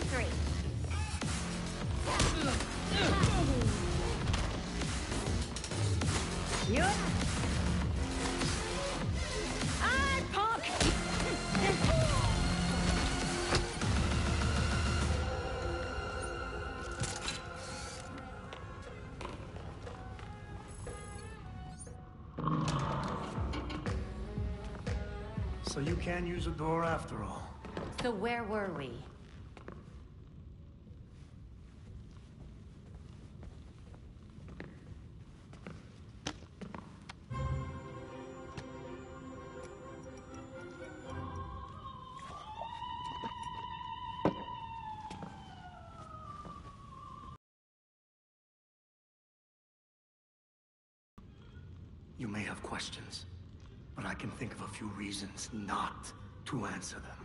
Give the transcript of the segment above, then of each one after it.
three. Yeah. I punk. So you can use a door after all. So where were we? You may have questions, but I can think of a few reasons not to answer them.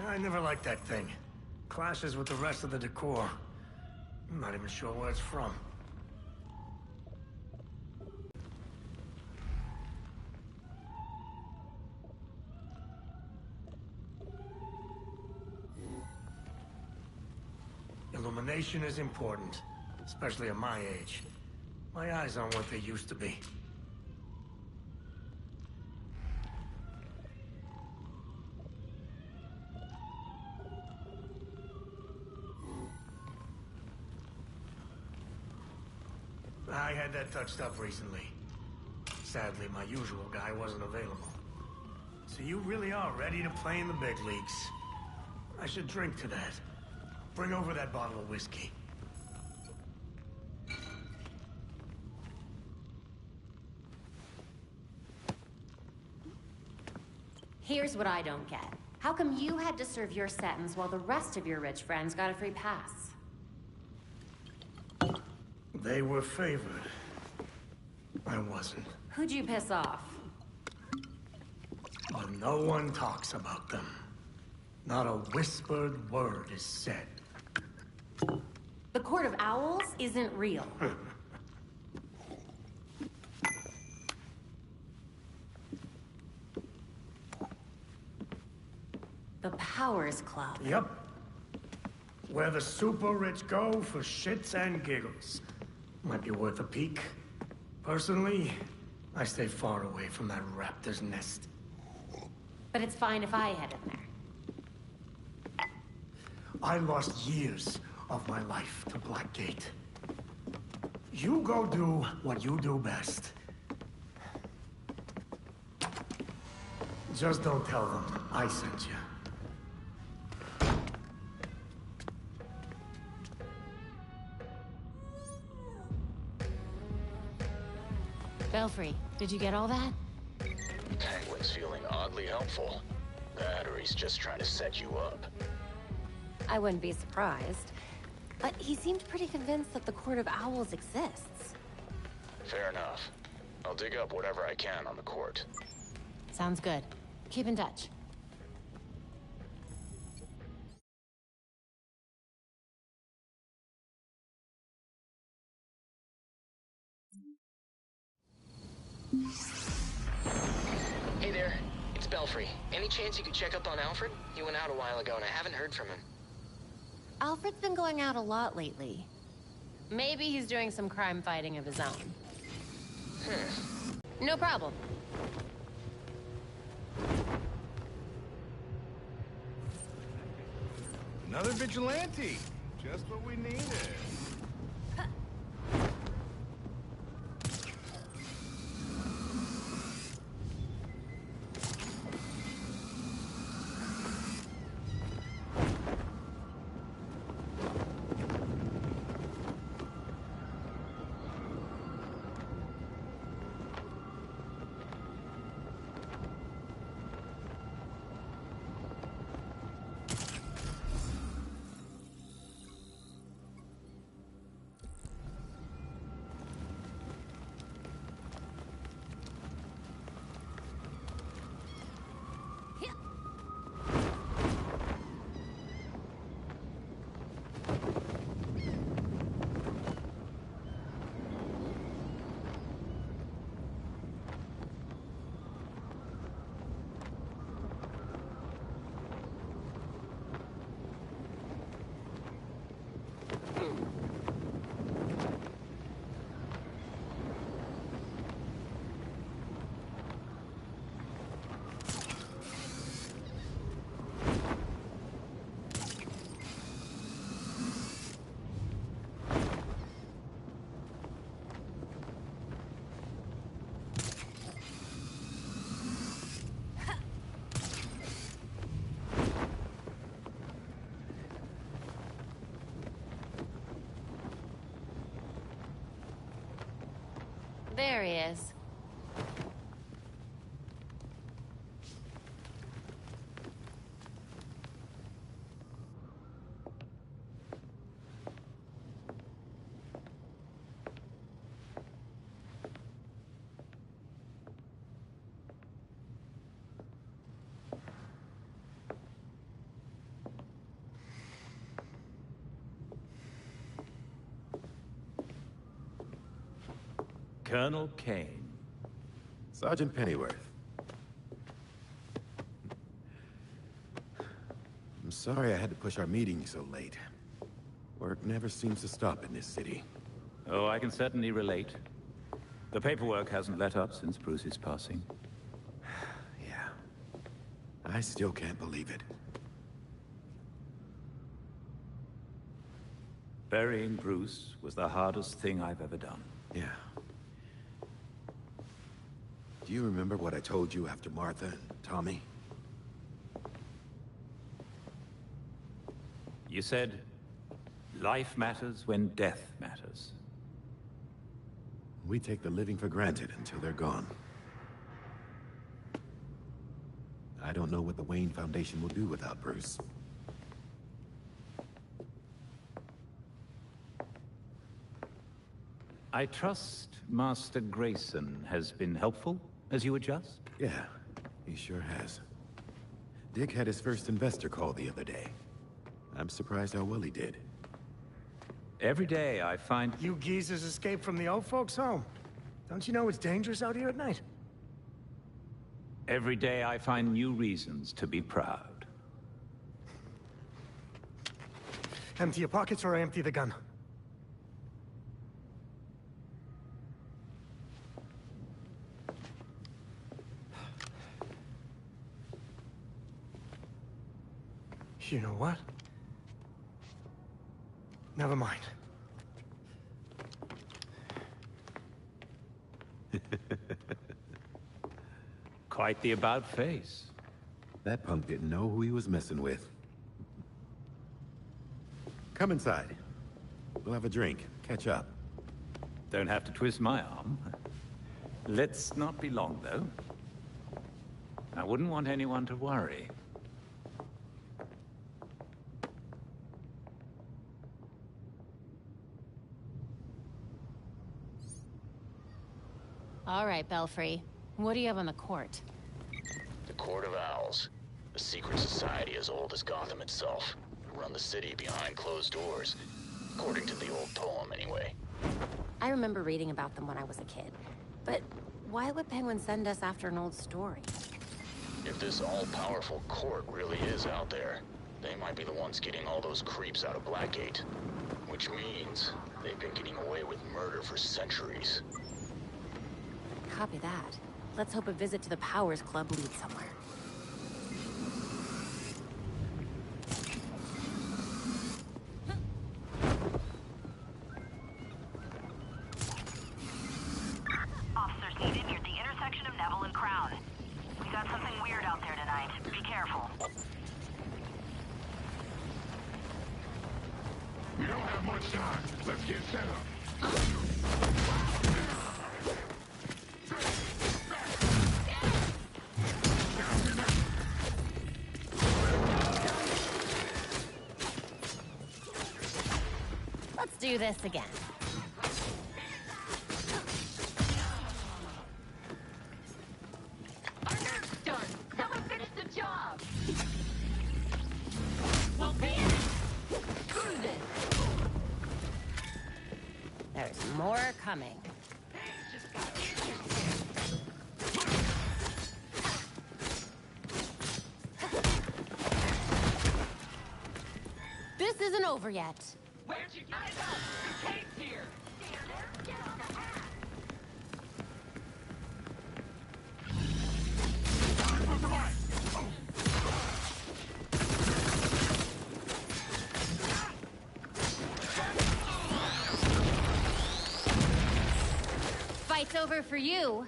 I never liked that thing. Clashes with the rest of the decor. I'm not even sure where it's from. Illumination is important, especially at my age. My eyes aren't what they used to be. I had that touched up recently. Sadly, my usual guy wasn't available. So you really are ready to play in the big leagues. I should drink to that. Bring over that bottle of whiskey. Here's what I don't get. How come you had to serve your sentence while the rest of your rich friends got a free pass? They were favored. I wasn't. Who'd you piss off? But no one talks about them. Not a whispered word is said. The Court of Owls isn't real. The Powers Club. Yep. Where the super rich go for shits and giggles. Might be worth a peek. Personally, I stay far away from that raptor's nest. But it's fine if I head in there. I lost years of my life to Blackgate. You go do what you do best. Just don't tell them I sent you. Belfry, did you get all that? Penguin's feeling oddly helpful. That or he's just trying to set you up. I wouldn't be surprised. But he seemed pretty convinced that the Court of Owls exists. Fair enough. I'll dig up whatever I can on the court. Sounds good. Keep in touch. Hey there, it's Belfry. Any chance you could check up on Alfred? He went out a while ago and I haven't heard from him. Alfred's been going out a lot lately. Maybe he's doing some crime fighting of his own. No problem. Another vigilante. Just what we needed. Colonel Kane. Sergeant Pennyworth. I'm sorry I had to push our meeting so late. Work never seems to stop in this city. Oh, I can certainly relate. The paperwork hasn't let up since Bruce's passing. Yeah. I still can't believe it. Burying Bruce was the hardest thing I've ever done. Yeah. Do you remember what I told you after Martha and Tommy? You said, life matters when death matters. We take the living for granted until they're gone. I don't know what the Wayne Foundation will do without Bruce. I trust Master Grayson has been helpful as you adjust? Yeah, he sure has. Dick had his first investor call the other day. I'm surprised how well he did. Every day I find... You geezers escaped from the old folks' home. Don't you know it's dangerous out here at night? Every day I find new reasons to be proud. Empty your pockets or I empty the gun. You know what? Never mind. Quite the about-face. That punk didn't know who he was messing with. Come inside. We'll have a drink, catch up. Don't have to twist my arm. Let's not be long, though. I wouldn't want anyone to worry. All right, Belfry. What do you have on the court? The Court of Owls. A secret society as old as Gotham itself. Run the city behind closed doors. According to the old poem, anyway. I remember reading about them when I was a kid. But why would Penguin send us after an old story? If this all-powerful court really is out there, they might be the ones getting all those creeps out of Blackgate. Which means they've been getting away with murder for centuries. Copy that. Let's hope a visit to the Powers Club leads somewhere. Officers needed near the intersection of Neville and Crown. We got something weird out there tonight. Be careful. We don't have much time. Let's get set up. Let's do this again. Our nerve's done. Someone finish the job. We'll be in. Screw this. There's more coming. This isn't over yet. Where'd you get it up? Kate's here. Get on the hat. Fight's over for you.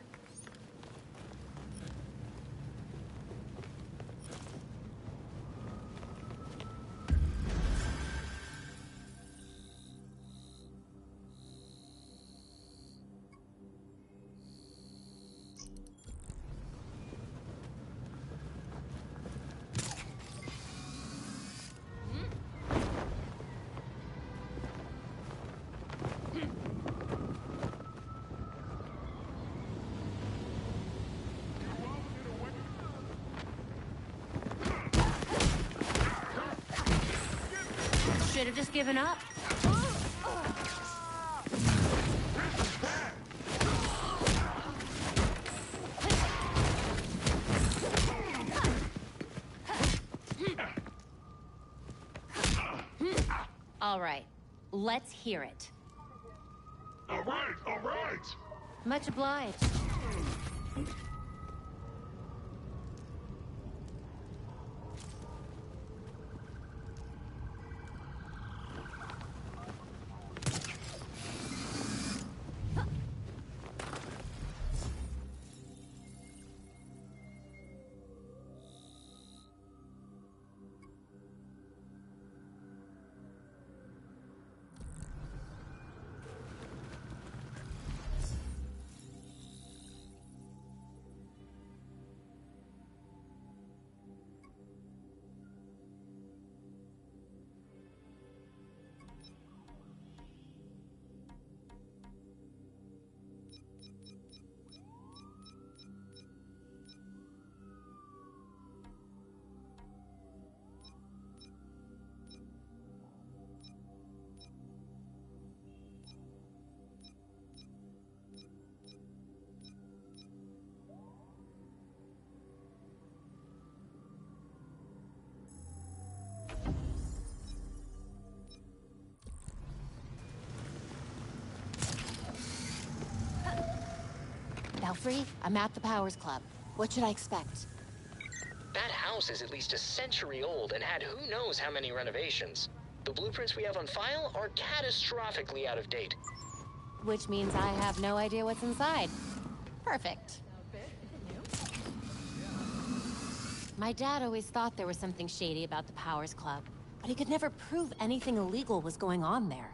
Should have just given up. All right, let's hear it. All right, all right. Much obliged. Belfry, I'm at the Powers Club. What should I expect? That house is at least a century old and had who knows how many renovations. The blueprints we have on file are catastrophically out of date. Which means I have no idea what's inside. Perfect. My dad always thought there was something shady about the Powers Club, but he could never prove anything illegal was going on there.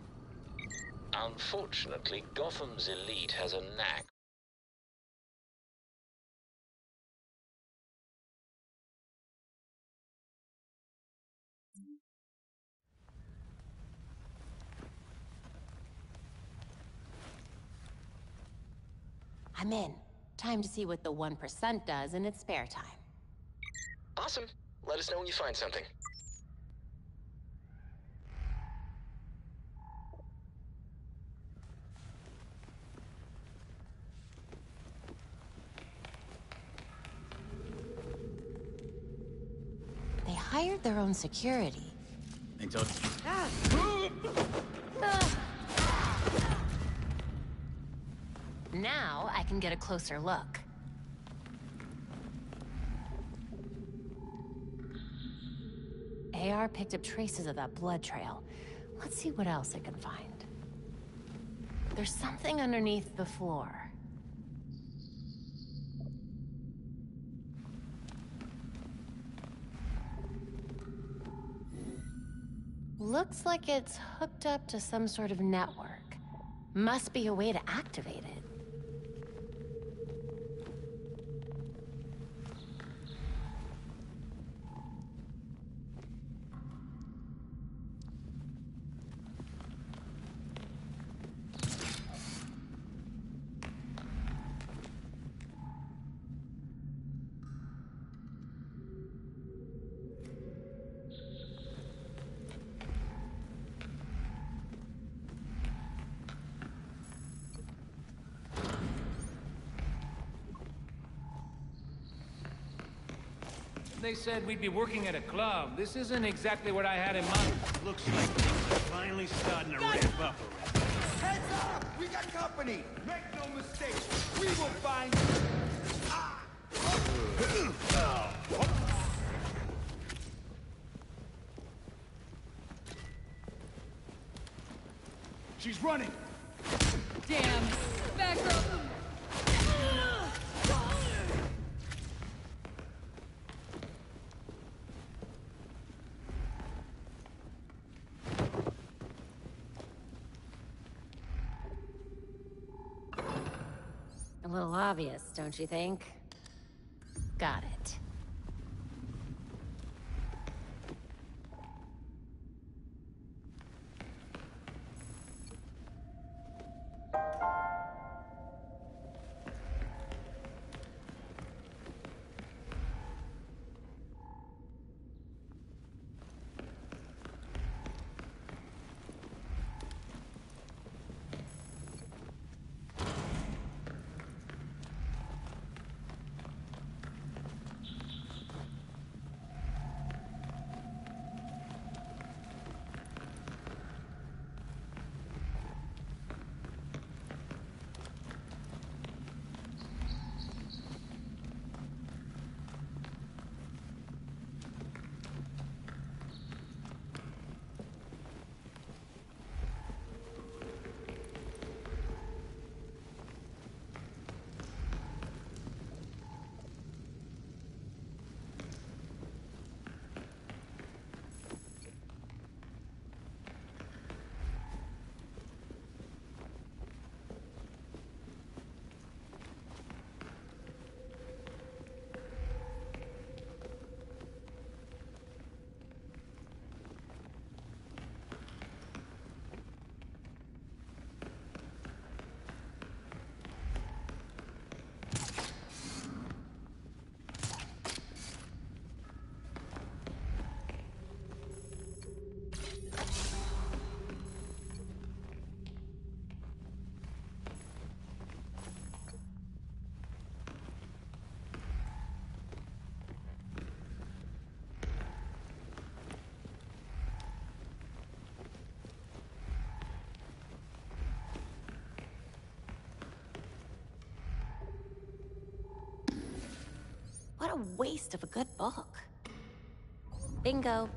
Unfortunately, Gotham's elite has a knack. I'm in. Time to see what the 1% does in its spare time. Awesome. Let us know when you find something. They hired their own security. Thanks, Odd. Now I can get a closer look. AR picked up traces of that blood trail. Let's see what else I can find. There's something underneath the floor. Looks like it's hooked up to some sort of network. Must be a way to activate it. They said we'd be working at a club. This isn't exactly what I had in mind. Looks like things are finally starting to ramp up around. Heads up! We got company! Make no mistake, we will find... She's running! Damn! Back up! A little obvious, don't you think? Got it. What a waste of a good book. Bingo.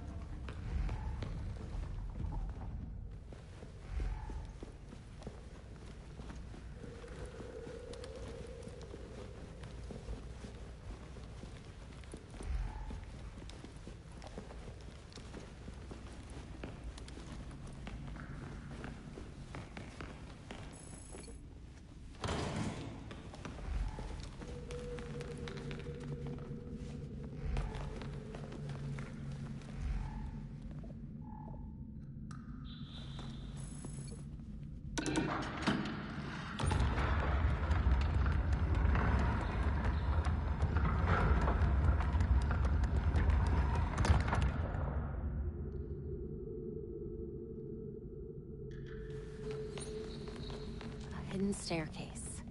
Hidden staircase.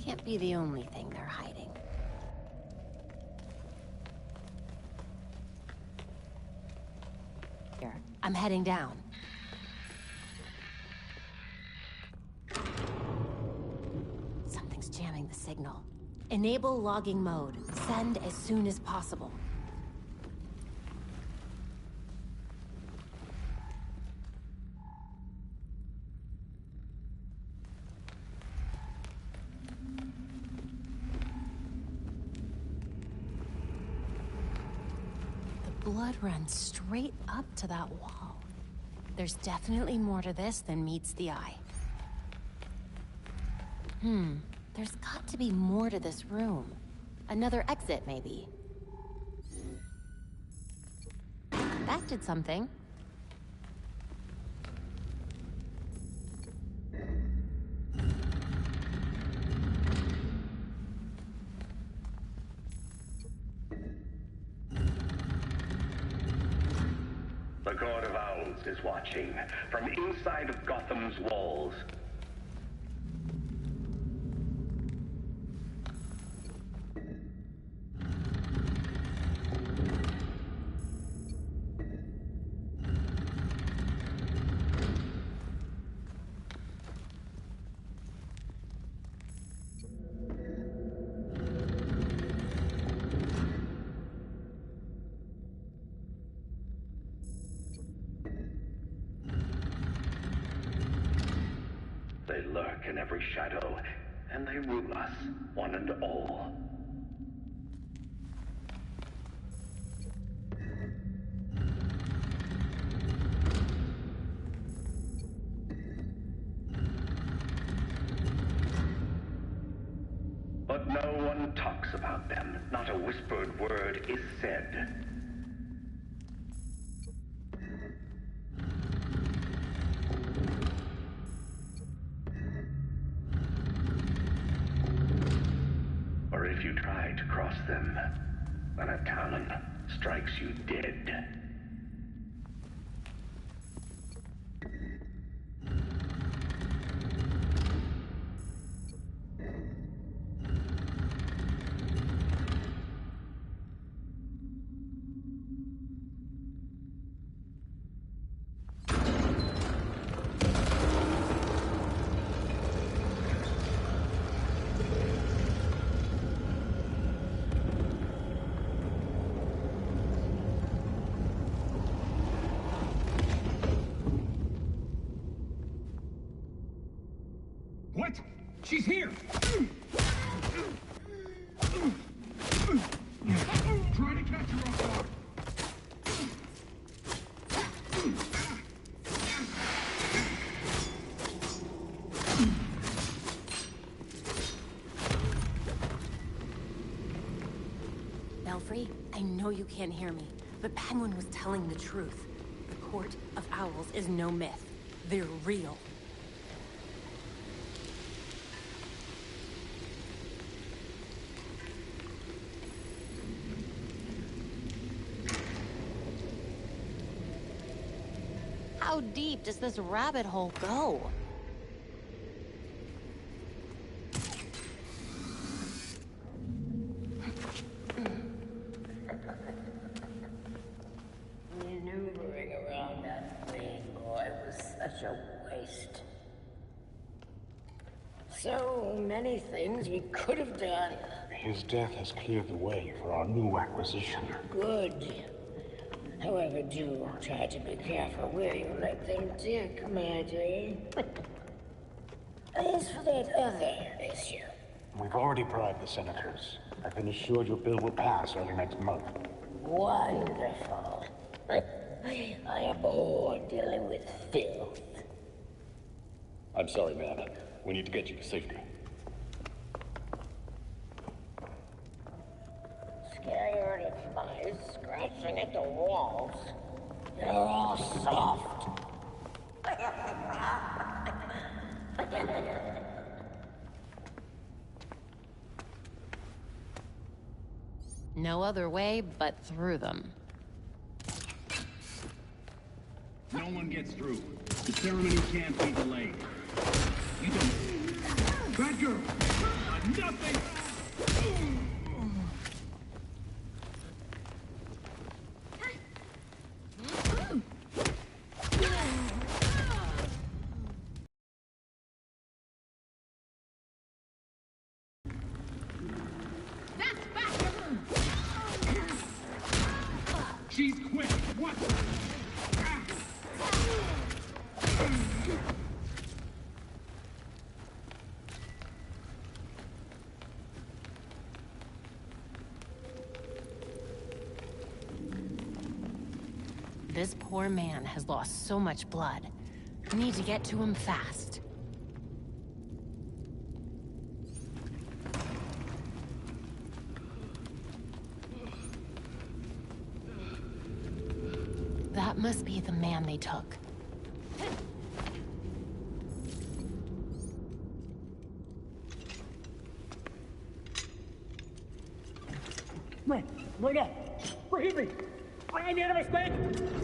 Can't be the only thing they're hiding. Here, I'm heading down. Something's jamming the signal. Enable logging mode. Send as soon as possible. Blood runs straight up to that wall. There's definitely more to this than meets the eye. There's got to be more to this room. Another exit, maybe. That did something. The Court of Owls is watching from inside of Gotham's walls. They lurk in every shadow, and they rule us, one and all. But no one talks about them. Not a whispered word is said. Or if you try to cross them, then a Talon strikes you dead. What? She's here! Try to catch her off guard. Belfry, I know you can't hear me, but Penguin was telling the truth. The Court of Owls is no myth. They're real. How deep does this rabbit hole go? Maneuvering around that thing, boy, was such a waste. So many things we could have done. His death has cleared the way for our new acquisition. Good. However, do try to be careful where you let them dig, Commander. As for that other issue... We've already bribed the senators. I've been assured your bill will pass early next month. Wonderful. I am bored dealing with filth. I'm sorry, man. We need to get you to safety. Scared of mice scratching at the walls. You're all soft. No other way but through them. No one gets through. The ceremony can't be delayed. You don't... Bad girl! Nothing! She's quick! What? This poor man has lost so much blood. Need to get to him fast. That must be the man they took. Wait up! Forgive me! I made a mistake!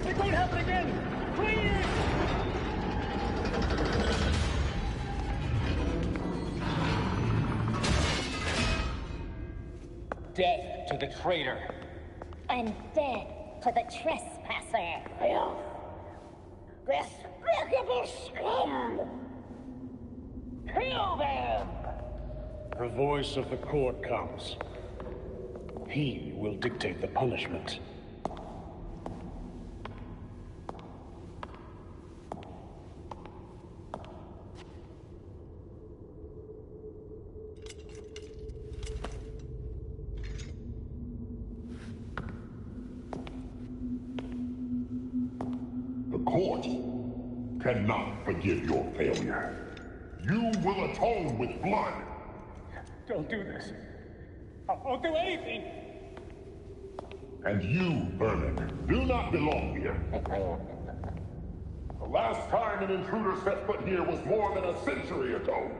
It won't happen again! Please! Death to the traitor! And death to the trespasser! Despicable scum! Kill them! The voice of the court comes. He will dictate the punishment. The court cannot forgive your failure. You will atone with blood. Don't do this. I won't do anything! And you, Vernon, do not belong here. The last time an intruder set foot here was more than a century ago.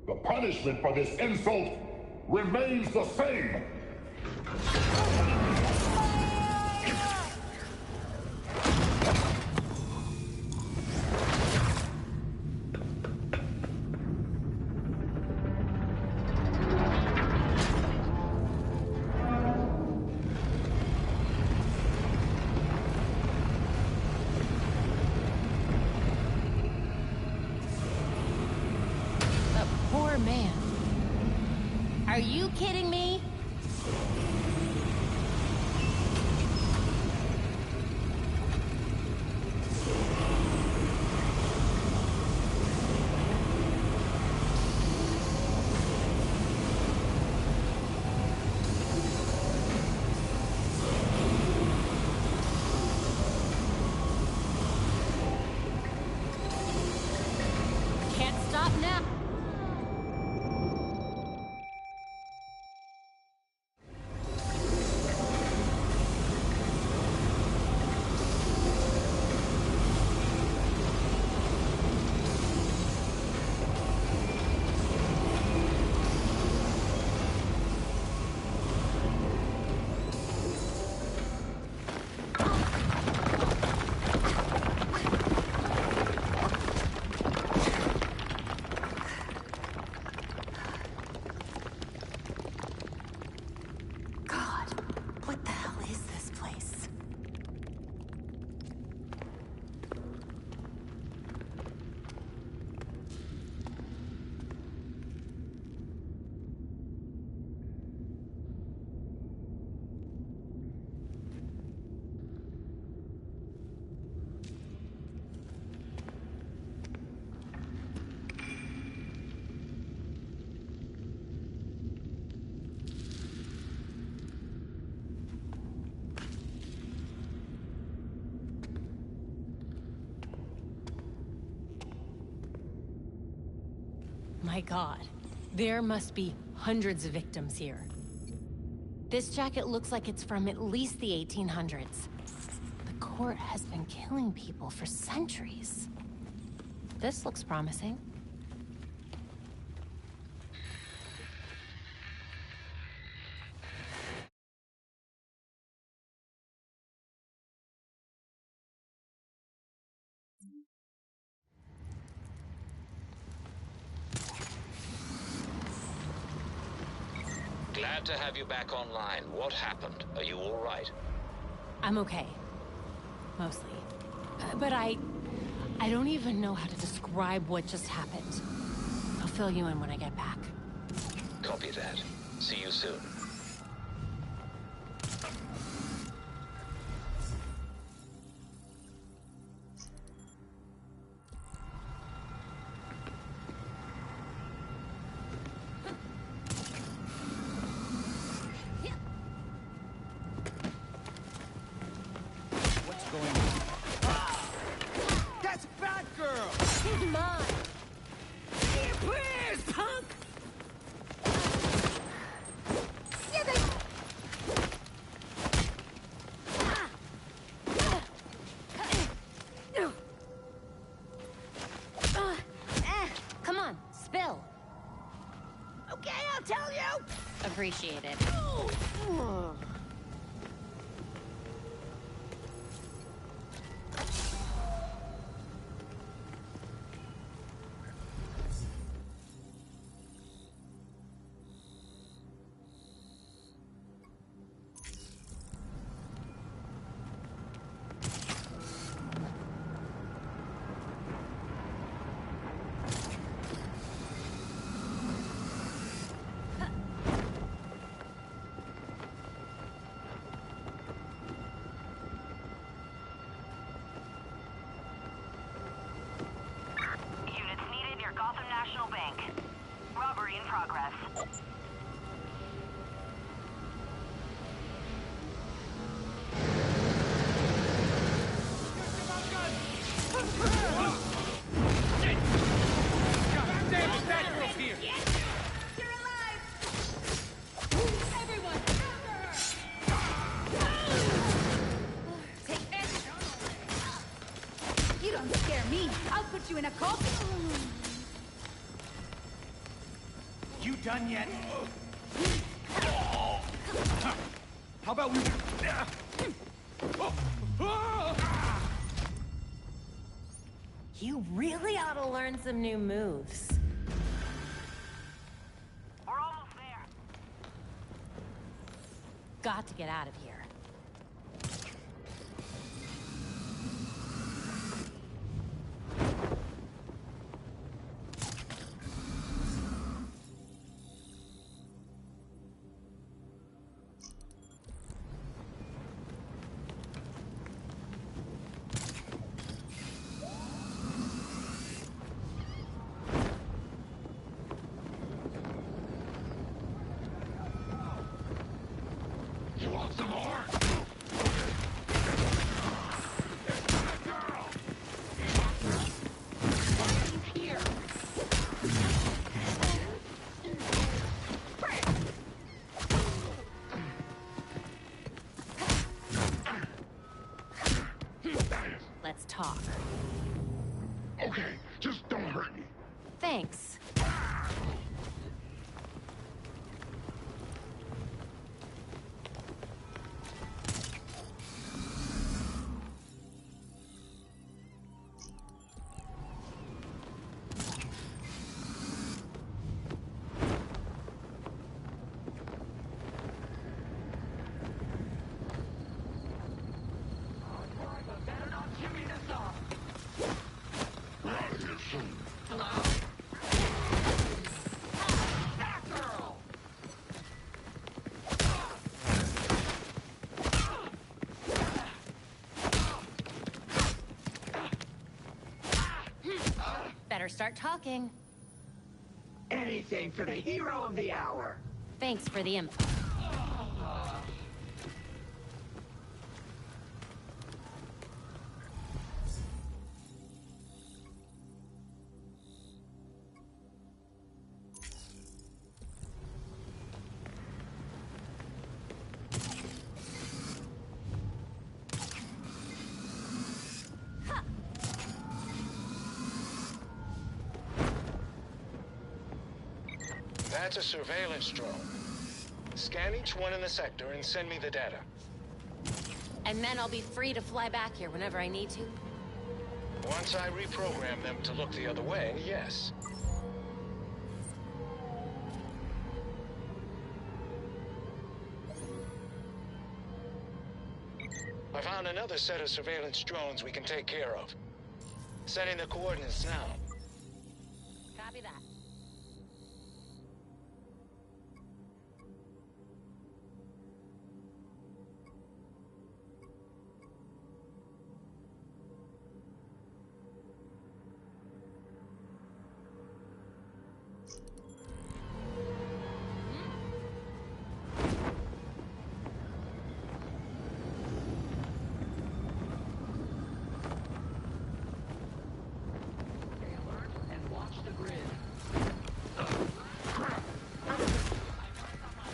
The punishment for this insult remains the same. Poor man. Are you kidding me? Can't stop now. My God. There must be hundreds of victims here. This jacket looks like it's from at least the 1800s. The court has been killing people for centuries. This looks promising. Glad to have you back online. What happened? Are you all right? I'm okay. Mostly. But I don't even know how to describe what just happened. I'll fill you in when I get back. Copy that. See you soon. That's Batgirl! She's mine! Here, please, punk! Come on, spill. Okay, I'll tell you! Appreciate it. Units needed near Gotham National Bank. Robbery in progress. God damn it, Batgirl's here! You're alive! Everyone! Take this! You don't scare me. I'll put you in a coffin. You done yet? How about we... You really ought to learn some new moves. We're almost there. Got to get out of here. You want some more? Here. Let's talk. Okay, just don't hurt me. Thanks. We're out of here soon. Better start talking. Anything for the hero of the hour. Thanks for the info. That's a surveillance drone. Scan each one in the sector and send me the data. And then I'll be free to fly back here whenever I need to? Once I reprogram them to look the other way, yes. I found another set of surveillance drones we can take care of. Sending the coordinates now. Copy that.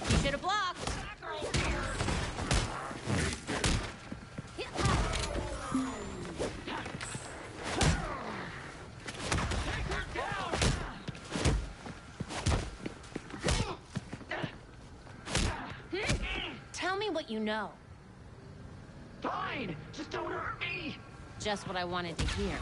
You should have blocked. Tell me what you know. Fine! Just don't hurt me! Just what I wanted to hear.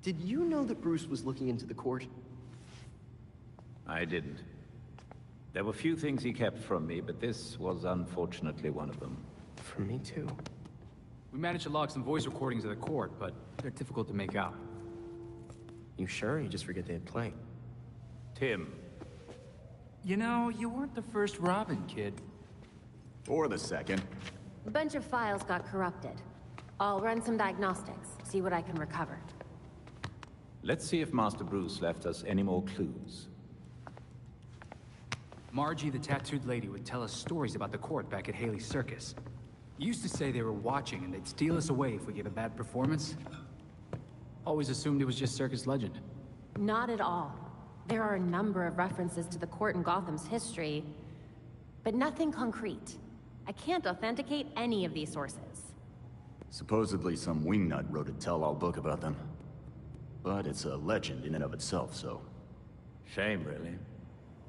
Did you know that Bruce was looking into the court? I didn't. There were few things he kept from me, but this was unfortunately one of them. From me too. We managed to log some voice recordings of the court, but they're difficult to make out. You sure? You just forget they had playing. Tim. You know, you weren't the first Robin, kid. Or the second. A bunch of files got corrupted. I'll run some diagnostics, see what I can recover. Let's see if Master Bruce left us any more clues. Margie, the tattooed lady, would tell us stories about the court back at Haley's Circus. Used to say they were watching and they'd steal us away if we gave a bad performance. Always assumed it was just circus legend. Not at all. There are a number of references to the court in Gotham's history, but nothing concrete. I can't authenticate any of these sources. Supposedly some wingnut wrote a tell-all book about them. But it's a legend in and of itself, so... Shame, really.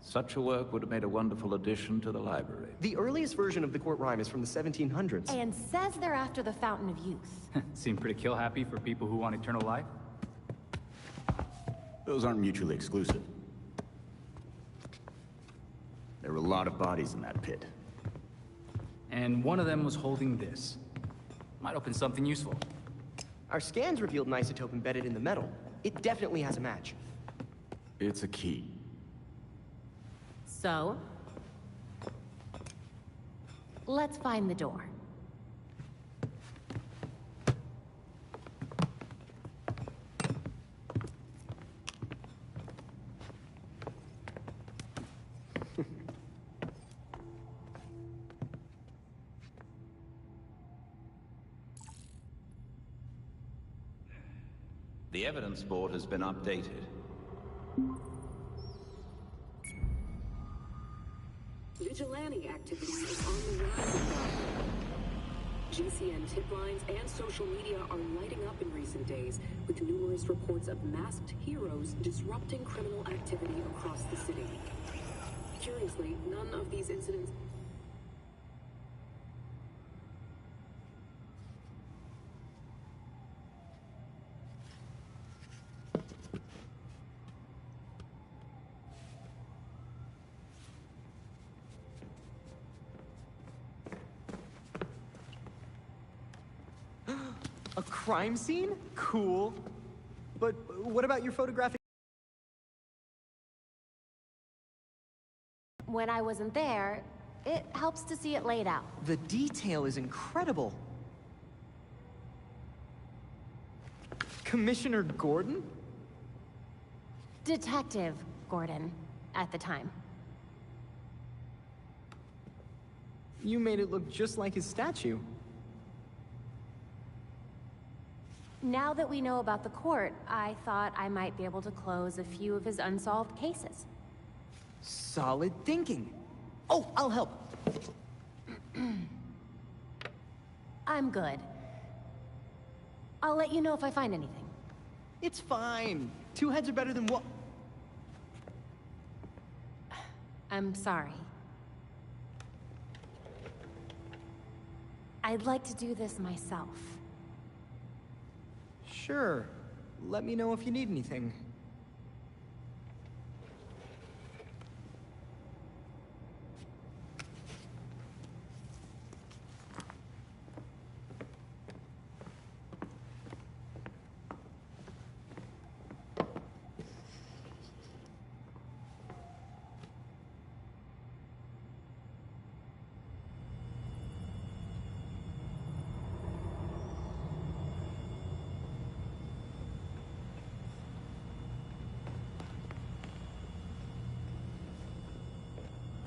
Such a work would have made a wonderful addition to the library. The earliest version of the court rhyme is from the 1700s. And says they're after the Fountain of Youth. Seem pretty kill-happy for people who want eternal life. Those aren't mutually exclusive. There were a lot of bodies in that pit. And one of them was holding this. Might open something useful. Our scans revealed an isotope embedded in the metal. It definitely has a match. It's a key. So? Let's find the door. The evidence board has been updated. Vigilante activity is on the rise in Gotham. GCN tip lines and social media are lighting up in recent days, with numerous reports of masked heroes disrupting criminal activity across the city. Curiously, none of these incidents... A crime scene? Cool. But what about your photographic when I wasn't there, it helps to see it laid out. The detail is incredible. Commissioner Gordon? Detective Gordon, at the time. You made it look just like his statue. Now that we know about the court, I thought I might be able to close a few of his unsolved cases. Solid thinking. Oh, I'll help. I'm good. I'll let you know if I find anything. It's fine. Two heads are better than one. I'm sorry. I'd like to do this myself. Sure. Let me know if you need anything.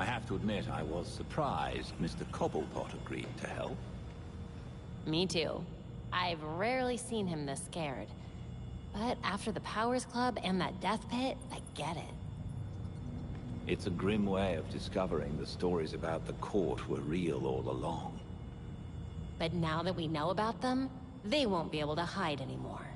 I have to admit, I was surprised Mr. Cobblepot agreed to help. Me too. I've rarely seen him this scared. But after the Powers Club and that death pit, I get it. It's a grim way of discovering the stories about the court were real all along. But now that we know about them, they won't be able to hide anymore.